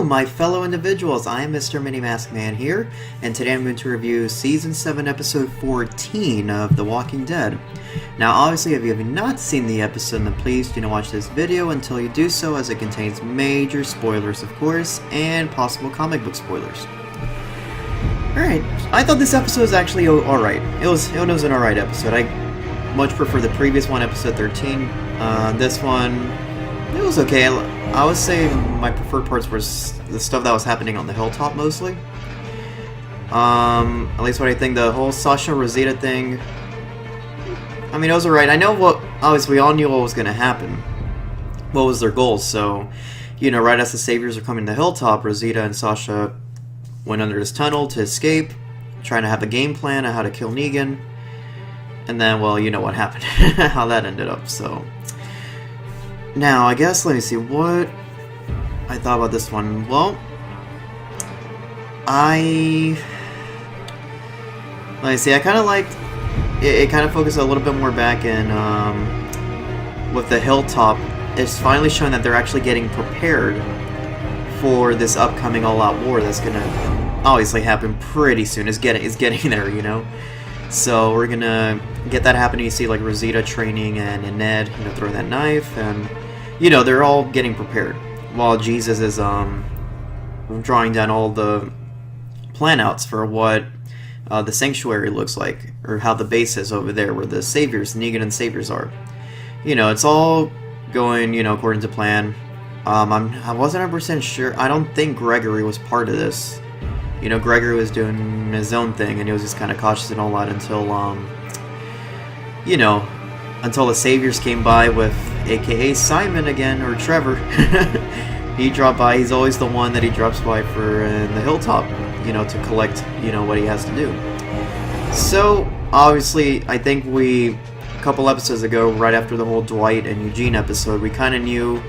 my fellow individuals. I am Mr. Minimask Man here, and today I'm going to review Season 7, Episode 14 of The Walking Dead. Now, obviously, if you have not seen the episode, then please do not watch this video until you do so, as it contains major spoilers, of course, and possible comic book spoilers. Alright, I thought this episode was actually alright. It was an alright episode. I much prefer the previous one, Episode 13. This one, it was okay. I would say my preferred parts were the stuff that was happening on the hilltop, mostly. At least what I think, the whole Sasha Rosita thing, I mean, it was alright. I know obviously we all knew what was going to happen. What was their goals, so, you know, right as the Saviors are coming to the hilltop, Rosita and Sasha went under this tunnel to escape, trying to have a game plan on how to kill Negan. And then, well, you know what happened, how that ended up, so. Now, I guess, let me see, what I thought about this one. Well, let me see, I kind of liked, it kind of focused a little bit more back in, with the hilltop. It's finally showing that they're actually getting prepared for this upcoming all-out war that's gonna obviously happen pretty soon. It's getting there, you know? So we're gonna get that happening. You see, like, Rosita training and Ned, you know, throwing that knife, and, you know, they're all getting prepared. While Jesus is, drawing down all the planouts for what the sanctuary looks like, or how the base is over there, where the Saviors, Negan and Saviors are. You know, it's all going, you know, according to plan. I wasn't 100% sure. I don't think Gregory was part of this. You know, Gregory was doing his own thing, and he was just kind of cautious and all that until, you know, until the Saviors came by with, aka Simon again, or Trevor. He dropped by. He's always the one that he drops by for in the hilltop, you know, to collect, you know, what he has to do. So, obviously, I think a couple episodes ago, right after the whole Dwight and Eugene episode, we kind of knew,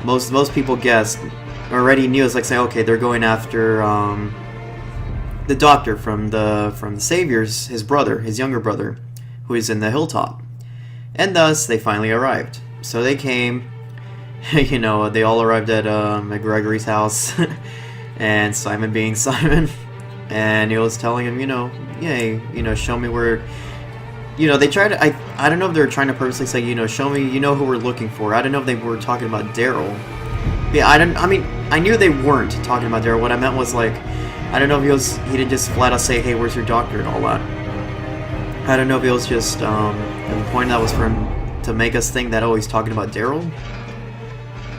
most people guessed, already knew. It's like saying, okay, they're going after, the doctor from the Saviors, his brother, his younger brother, who is in the hilltop. And thus, they finally arrived. So they came, you know, they all arrived at Gregory's house, and Simon being Simon, and he was telling him, you know, yay, you know, show me where, you know, they tried to, I don't know if they were trying to purposely say, you know, show me, you know, who we're looking for. I don't know if they were talking about Daryl. Yeah, I mean, I knew they weren't talking about Daryl. What I meant was, like, I don't know if he didn't just flat out say, hey, where's your doctor and all that. I don't know if it was just, the point that was for him to make us think that, oh, he's talking about Daryl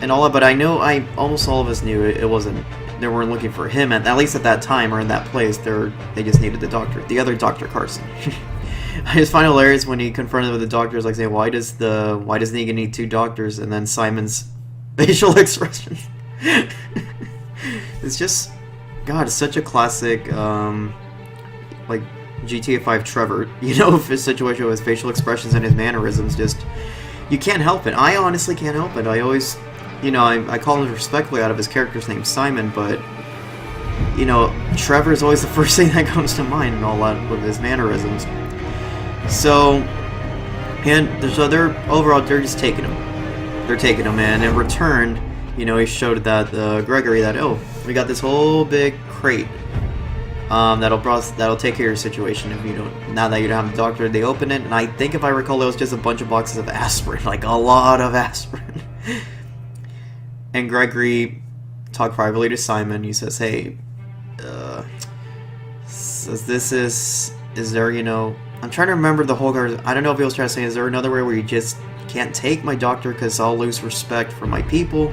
and all that, but I know, almost all of us knew it wasn't, they weren't looking for him, at least at that time, or in that place. They just needed the doctor, the other Dr. Carson. I just find it hilarious when he confronted with the doctors, like, saying, why does Negan need two doctors, and then Simon's facial expression. It's just, God, it's such a classic, like, GTA 5 Trevor, you know, his situation with his facial expressions and his mannerisms. Just, you can't help it. I honestly can't help it. I always, you know, I call him respectfully out of his character's name, Simon, but, you know, Trevor is always the first thing that comes to mind and all that with his mannerisms. So, they're just taking him. They're taking him, and in return, you know, he showed that Gregory that, oh, we got this whole big crate that'll take care of your situation if you don't. Now that you don't have a doctor, they open it, and I think if I recall, it was just a bunch of boxes of aspirin, like a lot of aspirin. And Gregory talked privately to Simon. He says, "Hey, is there, you know?" I'm trying to remember the whole. I don't know if he was trying to say, is there another way where you just can't take my doctor because I'll lose respect for my people?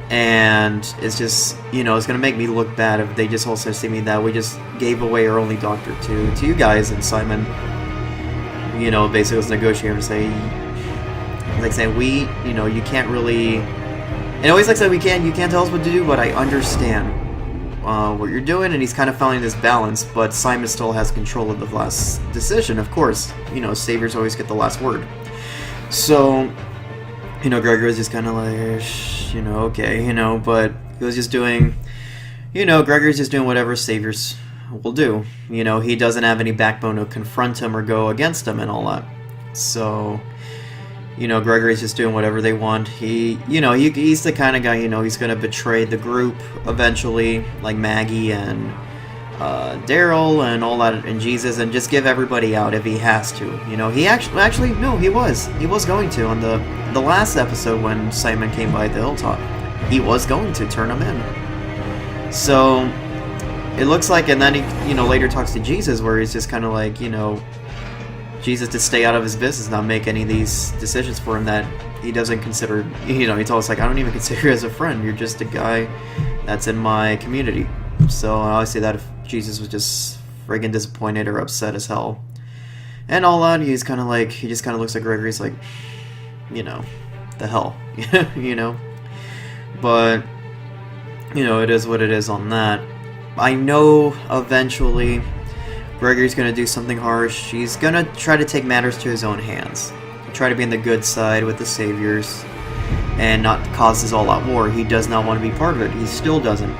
And it's just, you know, it's gonna make me look bad if they just also see me that we just gave away our only doctor to you guys. And Simon, you know, basically was negotiating to say, like saying, you know, you can't really, and always like said, you can't tell us what to do, but I understand what you're doing. And he's kind of finding this balance, but Simon still has control of the last decision. Of course, you know, Saviors always get the last word. So, you know, Gregory was just kind of like, you know, okay, you know, but he was just doing, you know, Gregory's just doing whatever Saviors will do. You know, he doesn't have any backbone to confront him or go against him and all that. So, you know, Gregory's just doing whatever they want. He's the kind of guy, you know, he's gonna betray the group eventually, like Maggie and Daryl and all that, and Jesus, and just give everybody out if he has to. You know, he actually no, he was going to on the last episode when Simon came by the hilltop. He was going to turn him in. So it looks like, and then he, you know, later talks to Jesus, where he's just kind of like, you know, Jesus to stay out of his business, not make any of these decisions for him that he doesn't consider. You know, he told us, like, I don't even consider you as a friend. You're just a guy that's in my community. So I always say that if Jesus was just friggin' disappointed or upset as hell and all that, he's kind of like, he just kind of looks at Gregory's like, you know, the hell, you know. But you know, it is what it is on that. I know eventually Gregory's gonna do something harsh. He's gonna try to take matters to his own hands, try to be on the good side with the saviors and not cause this all-out war. He does not want to be part of it. He still doesn't,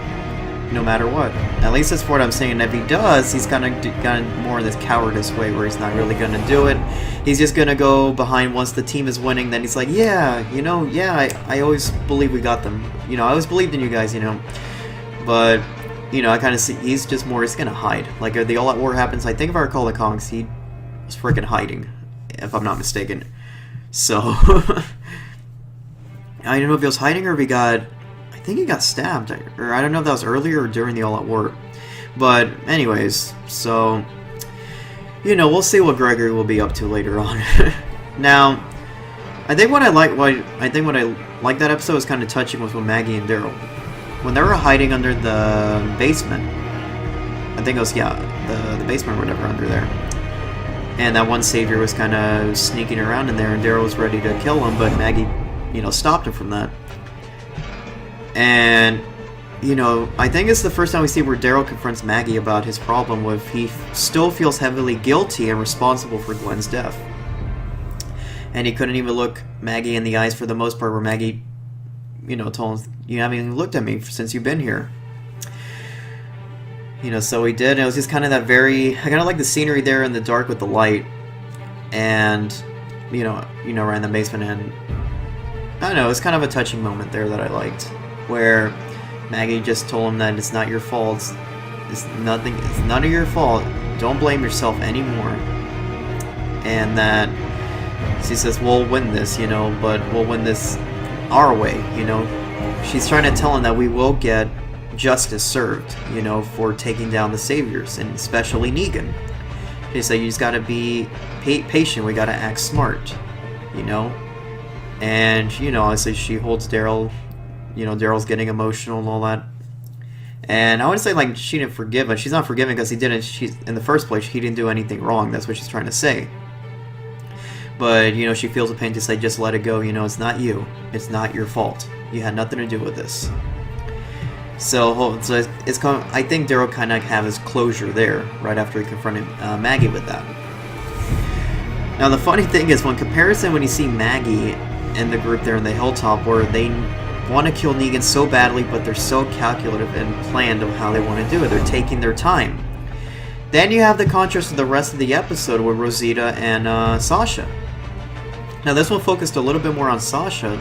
no matter what. At least that's what I'm saying. If he does, he's kind of more in this cowardice way where he's not really going to do it. He's just going to go behind once the team is winning. Then he's like, yeah, you know, yeah, I always believed we got them. You know, I always believed in you guys, you know. But, you know, I kind of see he's just more, he's going to hide. Like, if the all-out war happens, I think if I recall the comics, he was freaking hiding, if I'm not mistaken. So, I don't know if he was hiding or if he got... I think he got stabbed, or I don't know if that was earlier or during the All-Out War. But anyways, so, you know, we'll see what Gregory will be up to later on. Now, I think what I like that episode was kind of touching was with Maggie and Daryl. When they were hiding under the basement, I think it was, yeah, the basement or whatever under there. And that one savior was kind of sneaking around in there, and Daryl was ready to kill him, but Maggie, you know, stopped him from that. And, you know, I think it's the first time we see where Daryl confronts Maggie about his problem with he still feels heavily guilty and responsible for Gwen's death. And he couldn't even look Maggie in the eyes for the most part, where Maggie, you know, told him, you haven't even looked at me since you've been here. You know, so he did, and it was just kind of that very, I kind of like the scenery there in the dark with the light. And, you know, right in the basement, and I don't know, it's kind of a touching moment there that I liked, where Maggie just told him that it's not your fault, it's none of your fault, don't blame yourself anymore, and that she says, we'll win this, you know, but we'll win this our way, you know. She's trying to tell him that we will get justice served, you know, for taking down the saviors, and especially Negan. She said, you just gotta be patient, we gotta act smart, you know. And, you know, obviously she holds Daryl, you know, Daryl's getting emotional and all that. And I would say, like, she didn't forgive him. She's not forgiving because in the first place, he didn't do anything wrong. That's what she's trying to say. But, you know, she feels the pain to say, just let it go. You know, it's not you. It's not your fault. You had nothing to do with this. So I think Daryl kind of have his closure there, right after he confronted Maggie with that. Now, the funny thing is, when you see Maggie and the group there in the hilltop, where they want to kill Negan so badly, but they're so calculative and planned of how they want to do it. They're taking their time. Then you have the contrast of the rest of the episode with Rosita and Sasha. Now this one focused a little bit more on Sasha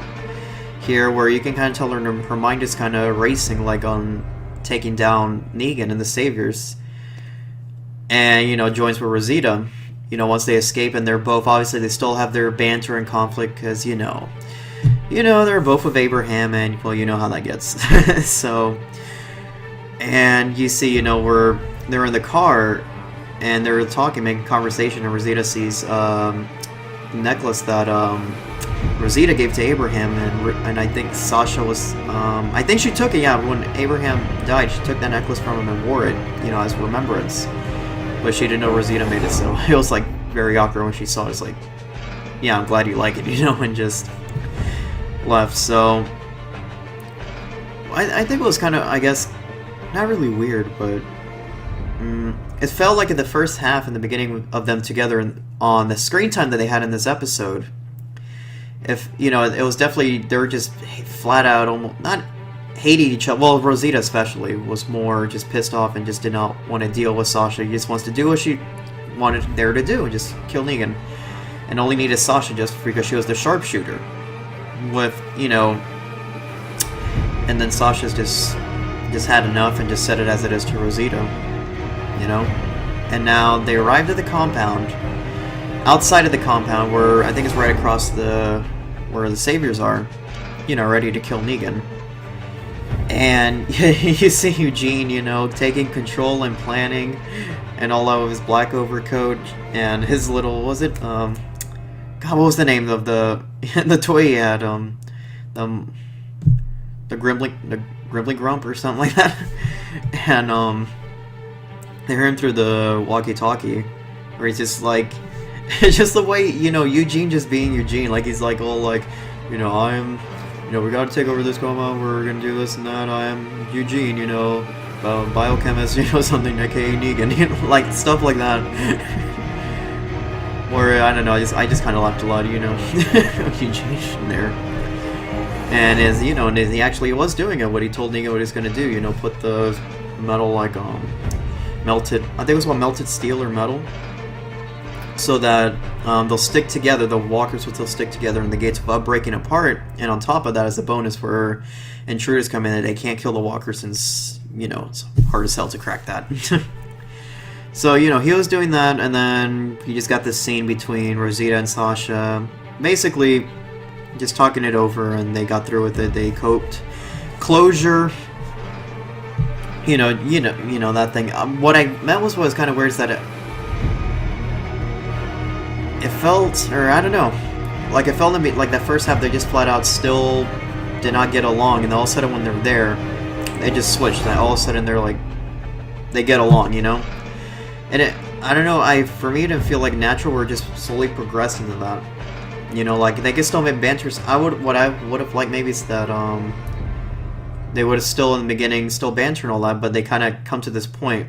here, where you can kind of tell her mind is kind of racing, like on taking down Negan and the Saviors. And, you know, joins with Rosita, you know, once they escape, and they're both, obviously they still have their banter and conflict, because, you know, they're both with Abraham, and, well, you know how that gets. So, and you see, you know, where they're in the car, and they're talking, making conversation, and Rosita sees the necklace that Rosita gave to Abraham, and I think Sasha was, I think she took it, yeah, when Abraham died, she took that necklace from him and wore it, you know, as remembrance. But she didn't know Rosita made it, so it was, like, very awkward when she saw it. It's like, yeah, I'm glad you like it, you know, and just left. So I think it was kind of, I guess, not really weird, but it felt like in the first half, in the beginning of them together on the screen time that they had in this episode, if, you know, it was definitely, they were just flat out, almost, not hating each other. Well, Rosita especially was more just pissed off and just did not want to deal with Sasha. She just wants to do what she wanted there to do, just kill Negan. and only needed Sasha just because she was the sharpshooter. With, you know, and then Sasha's just had enough and just said it as it is to Rosita, you know? And now they arrived at the compound, outside of the compound, where I think it's right across where the Saviors are, you know, ready to kill Negan. And you see Eugene, you know, taking control and planning, and all out of his black overcoat and his little, what was it? God, what was the name of the toy he had? The Grimbly Grump or something like that. And they hear him through the walkie-talkie, where he's just like, it's just the way, you know, Eugene just being Eugene, like he's like all like, you know, you know, we gotta take over this compound, we're gonna do this and that, I am Eugene, you know, biochemist, you know, something, aka Negan, you know, like, stuff like that. Or, I don't know, I just kind of laughed a lot, you know, Eugene there. And as, you know, and he actually was doing it, what he told Negan what he was gonna do, you know, put the metal, like, melted, I think it was melted steel or metal, so that they'll stick together, the walkers will still stick together and the gates without breaking apart. And on top of that, as a bonus for intruders come in, they can't kill the walkers since, you know, it's hard as hell to crack that. So, you know, he was doing that, and then he just got this scene between Rosita and Sasha, basically just talking it over, and they got through with it, they coped. Closure, you know, that thing. What I meant was kind of weird is that it felt, or I don't know, like it felt to me like that first half they just flat out still did not get along, and all of a sudden when they're there, they just switched, and all of a sudden they're like, they get along, you know? And I don't know, for me it didn't feel like natural, we're just slowly progressing to that. You know, like, they could still make banters. What I would have liked maybe is that, they would have still in the beginning, still banter and all that, but they kind of come to this point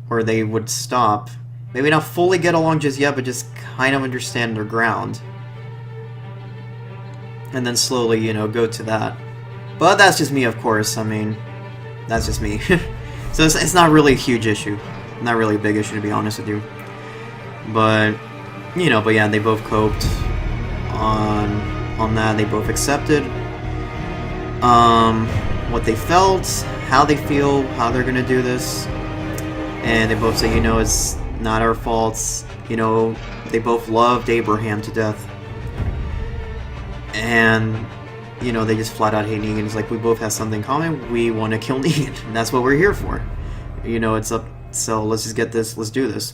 where they would stop. Maybe not fully get along just yet, but just kind of understand their ground. And then slowly, you know, go to that. But that's just me, of course. I mean, that's just me. So it's not really a huge issue. Not really a big issue, to be honest with you. But, you know, but yeah, they both coped on that. They both accepted what they felt, how they feel, how they're going to do this. And they both say, you know, it's not our faults. You know, they both loved Abraham to death. And, you know, they just flat out hate Negan. It's like, we both have something in common. We want to kill Negan. And that's what we're here for. You know, it's up. So let's just get this. Let's do this.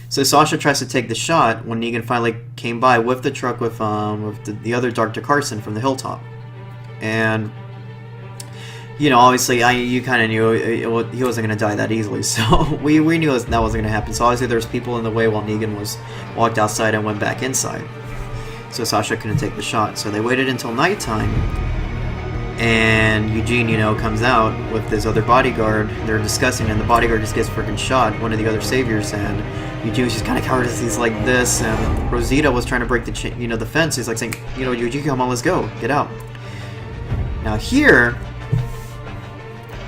So Sasha tries to take the shot when Negan finally came by with the truck with the other Dr. Carson from the hilltop. And, you know, obviously, you kind of knew he wasn't going to die that easily, so we knew that wasn't going to happen. So obviously there was people in the way while Negan walked outside and went back inside. So Sasha couldn't take the shot. So they waited until nighttime, and Eugene, you know, comes out with this other bodyguard. They're discussing, and the bodyguard just gets freaking shot, one of the other saviors, and Eugene's just kind of covered as he's like this, and Rosita was trying to break the fence. He's like saying, you know, Eugene, come on, let's go, get out. Now here,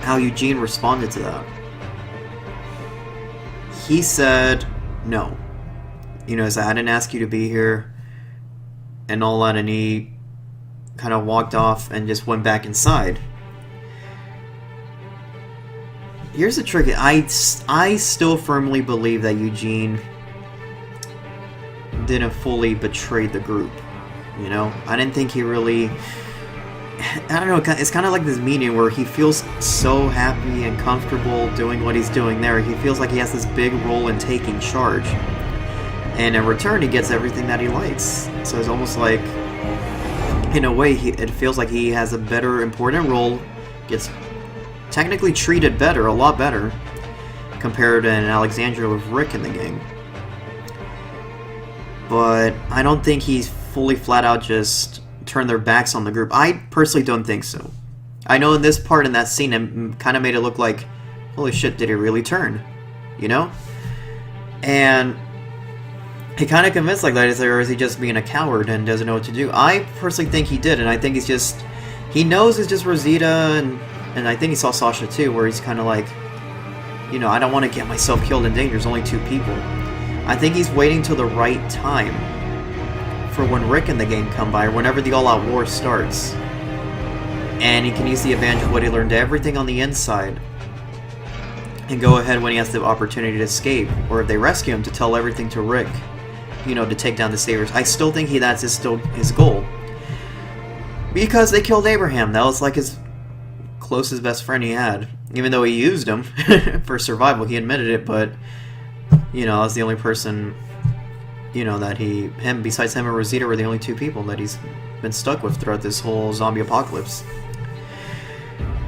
how Eugene responded to that. He said, no. You know, he said, I didn't ask you to be here, and all that, and he kind of walked off and just went back inside. Here's the trick. I still firmly believe that Eugene didn't fully betray the group. You know? I didn't think he really... I don't know, it's kind of like this meeting where he feels so happy and comfortable doing what he's doing there. He feels like he has this big role in taking charge. And in return, he gets everything that he likes. So it's almost like, in a way, it feels like he has a better, important role, gets technically treated better, a lot better, compared to an Alexandria with Rick in the gang. But I don't think he's fully flat out just turned their backs on the group. I personally don't think so. I know in this part, in that scene, it kind of made it look like, holy shit, did he really turn? You know? And he kind of convinced like that, or is he just being a coward and doesn't know what to do? I personally think he did, and I think he knows it's just Rosita, and I think he saw Sasha too, where he's kind of like, you know, I don't want to get myself killed in danger, there's only two people. I think he's waiting till the right time for when Rick and the gang come by, or whenever the all-out war starts. And he can use the advantage of what he learned, everything on the inside, and go ahead when he has the opportunity to escape, or if they rescue him, to tell everything to Rick, you know, to take down the Sabers. I still think that's still his goal. Because they killed Abraham. That was like his closest best friend he had. Even though he used him for survival, he admitted it, but, you know, I was the only person, you know, that besides him and Rosita, were the only two people that he's been stuck with throughout this whole zombie apocalypse.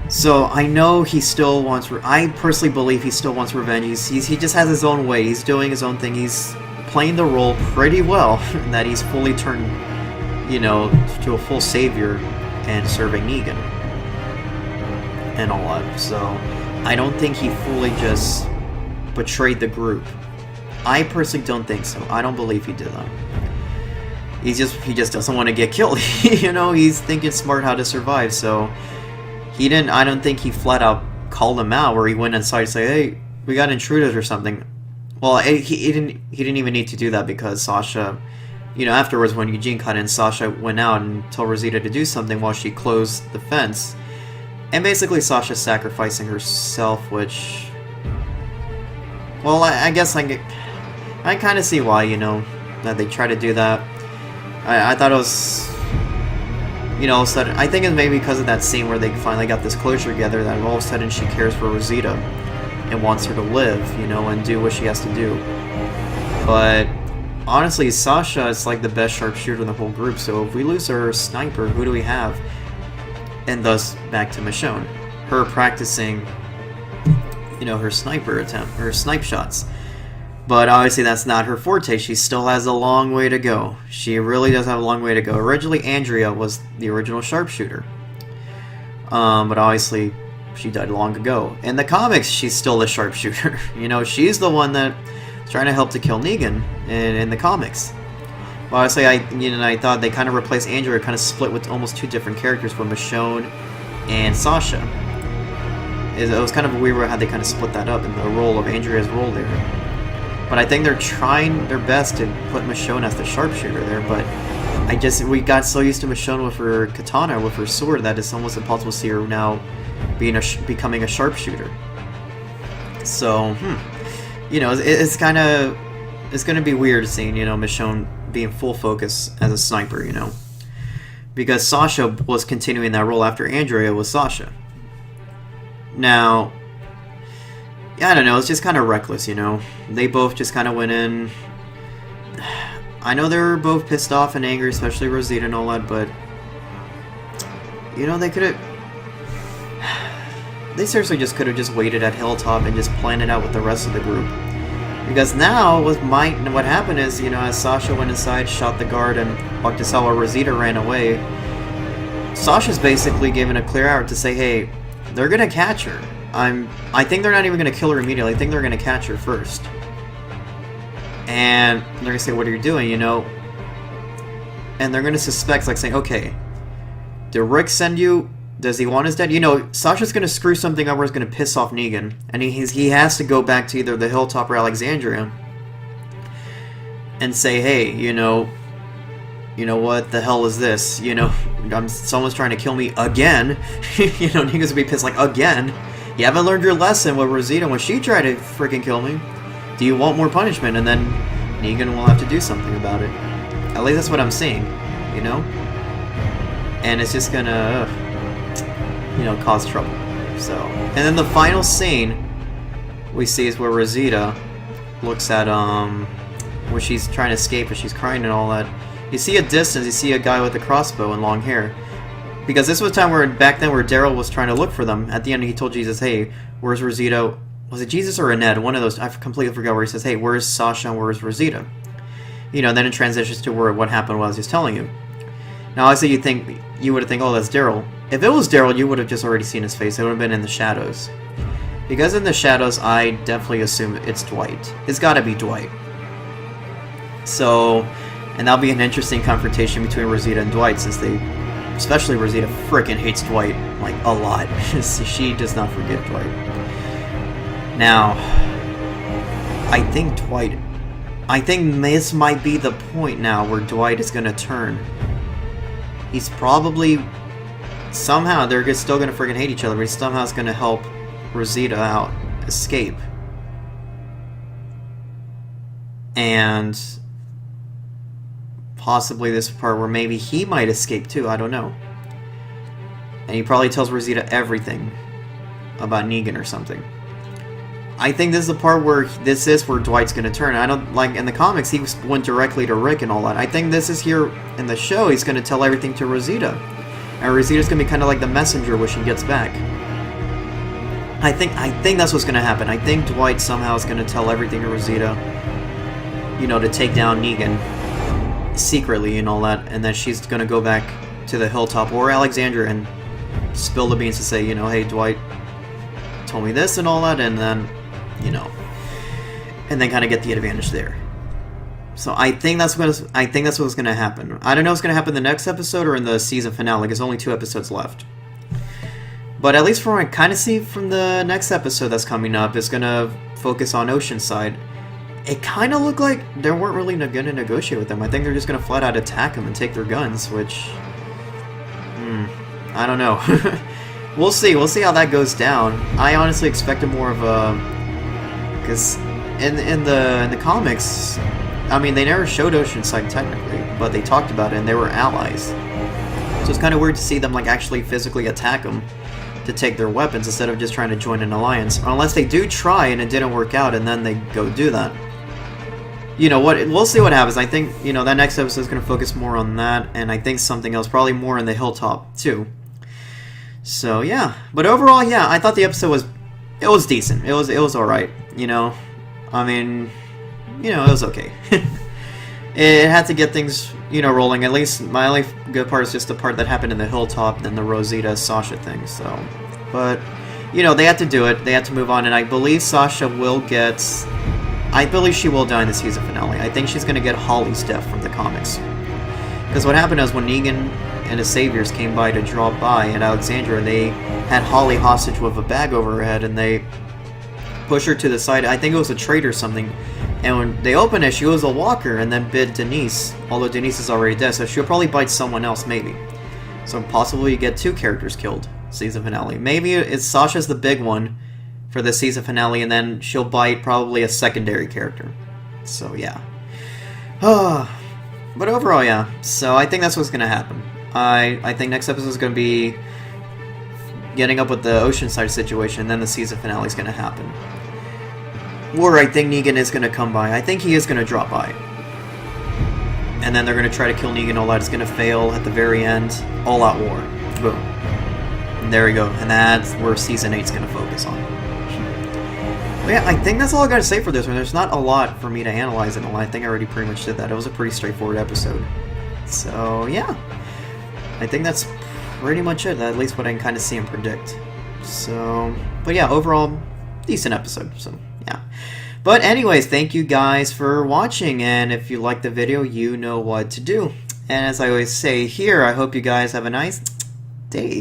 So I know he still wants. I personally believe he still wants revenge. He just has his own way. He's doing his own thing. He's playing the role pretty well. That he's fully turned, you know, to a full savior and serving Negan and all that. So I don't think he fully just betrayed the group. I personally don't think so. I don't believe he did that. He just doesn't want to get killed. You know, he's thinking smart how to survive. So he didn't. I don't think he flat out called them out, where he went inside and say, "Hey, we got intruders or something." Well, he didn't even need to do that, because Sasha, you know, afterwards when Eugene cut in, Sasha went out and told Rosita to do something while she closed the fence, and basically Sasha sacrificing herself, which, well, I guess I kind of see why, you know, that they try to do that. I thought it was, you know, all of a sudden, I think it's maybe because of that scene where they finally got this closure together, that all of a sudden she cares for Rosita and wants her to live, you know, and do what she has to do. But honestly, Sasha is like the best sharpshooter in the whole group, so if we lose our sniper, who do we have? And thus, back to Michonne. Her practicing, you know, her sniper attempt, her snipe shots. But obviously that's not her forte. She still has a long way to go. She really does have a long way to go. Originally, Andrea was the original sharpshooter. But obviously, she died long ago. In the comics, she's still the sharpshooter. You know, she's the one that's trying to help to kill Negan in the comics. Well, obviously, I thought they kind of replaced Andrea, kind of split with almost two different characters, with Michonne and Sasha. It was kind of weird how they kind of split that up in the role of Andrea's role there. But I think they're trying their best to put Michonne as the sharpshooter there, but we got so used to Michonne with her katana, with her sword, that it's almost impossible to see her now becoming a sharpshooter. So, you know, it's going to be weird seeing, you know, Michonne being full focus as a sniper, you know, because Sasha was continuing that role after Andrea was Sasha. Now, yeah, I don't know, it's just kind of reckless, you know. They both just kind of went in. I know they were both pissed off and angry, especially Rosita and all that, but, you know, they seriously just could have just waited at Hilltop and just planned it out with the rest of the group. Because now, what happened is, you know, as Sasha went inside, shot the guard, and walked us out while Rosita ran away, Sasha's basically given a clear out to say, hey, they're gonna catch her. I think they're not even going to kill her immediately. I think they're going to catch her first. And they're going to say, what are you doing, you know? And they're going to suspect, like saying, okay, did Rick send you? Does he want us dead? You know, Sasha's going to screw something up where it's going to piss off Negan. And he has to go back to either the Hilltop or Alexandria and say, hey, you know what the hell is this? You know, someone's trying to kill me again. You know, Negan's going to be pissed, like, again? You haven't learned your lesson with Rosita when she tried to freaking kill me. Do you want more punishment? And then Negan will have to do something about it. At least that's what I'm seeing, you know? And it's just gonna, you know, cause trouble. So, and then the final scene we see is where Rosita looks at, where she's trying to escape and she's crying and all that. You see a distance, you see a guy with a crossbow and long hair. Because this was a time back then where Daryl was trying to look for them. At the end, he told Jesus, hey, where's Rosita? Was it Jesus or Annette? One of those. I completely forgot where he says, hey, where's Sasha and where's Rosita? You know, then it transitions to what happened while I was just telling you. Now, obviously, you would think, oh, that's Daryl. If it was Daryl, you would have just already seen his face. It would have been in the shadows. Because in the shadows, I definitely assume it's Dwight. It's got to be Dwight. So, and that'll be an interesting confrontation between Rosita and Dwight, since especially Rosita frickin' hates Dwight, like, a lot. She does not forgive Dwight. Now, I think Dwight I think this might be the point now where Dwight is gonna turn. He's probably... Somehow, they're still gonna friggin' hate each other, but he somehow is gonna help Rosita out escape. And... possibly this part where maybe he might escape too, I don't know. And he probably tells Rosita everything about Negan or something. I think this is the part where Dwight's gonna turn. I don't like in the comics he went directly to Rick and all that. I think this is here in the show he's gonna tell everything to Rosita, and Rosita's gonna be kind of like the messenger when she gets back. I think that's what's gonna happen. I think Dwight somehow is gonna tell everything to Rosita, you know, to take down Negan secretly and all that, and then she's gonna go back to the hilltop or Alexandria and spill the beans to say, you know, hey, Dwight told me this and all that, and then, you know, and then kind of get the advantage there. So I think that's what's gonna happen. I don't know what's gonna happen in the next episode or in the season finale. There's only 2 episodes left. But at least from what I kind of see from the next episode that's coming up, is gonna focus on Oceanside. It kind of looked like they weren't really gonna negotiate with them. I think they're just gonna flat out attack them and take their guns, which, I don't know. We'll see how that goes down. I honestly expected more of a... Because in the comics, I mean, they never showed Oceanside technically, but they talked about it and they were allies. So it's kind of weird to see them like actually physically attack them to take their weapons instead of just trying to join an alliance. Unless they do try and it didn't work out and then they go do that. You know what? We'll see what happens. I think, you know, that next episode is going to focus more on that, and I think something else, probably more in the hilltop too. So yeah, but overall, yeah, I thought the episode was decent. It was all right. You know, I mean, you know, it was okay. It had to get things, you know, rolling. At least my only good part is just the part that happened in the hilltop and the Rosita Sasha thing. So, but you know, they had to do it. They had to move on, and I believe Sasha will get. I believe she will die in the season finale. I think she's going to get Holly's death from the comics. Because what happened is when Negan and his saviors came by to drop by at Alexandria, they had Holly hostage with a bag over her head, and they pushed her to the side. I think it was a trade or something. And when they opened it, she was a walker and then bit Denise, although Denise is already dead, so she'll probably bite someone else, maybe. So possibly you get 2 characters killed season finale. Maybe it's Sasha's the big one for the season finale, and then she'll bite probably a secondary character. So yeah. But overall, yeah. So I think that's what's going to happen. I think next episode is going to be getting up with the Oceanside situation, and then the season finale is going to happen. Or I think Negan is going to come by. I think he is going to drop by. And then they're going to try to kill Negan. All that is going to fail at the very end. All out war. Boom. And there we go. And that's where season 8 is going to focus on. But yeah, I think that's all I got to say for this one. There's not a lot for me to analyze in all. I think I already pretty much did that. It was a pretty straightforward episode. So yeah. I think that's pretty much it, at least what I can kind of see and predict. So, but yeah, overall, decent episode, so yeah. But anyways, thank you guys for watching, and if you liked the video, you know what to do. And as I always say here, I hope you guys have a nice day.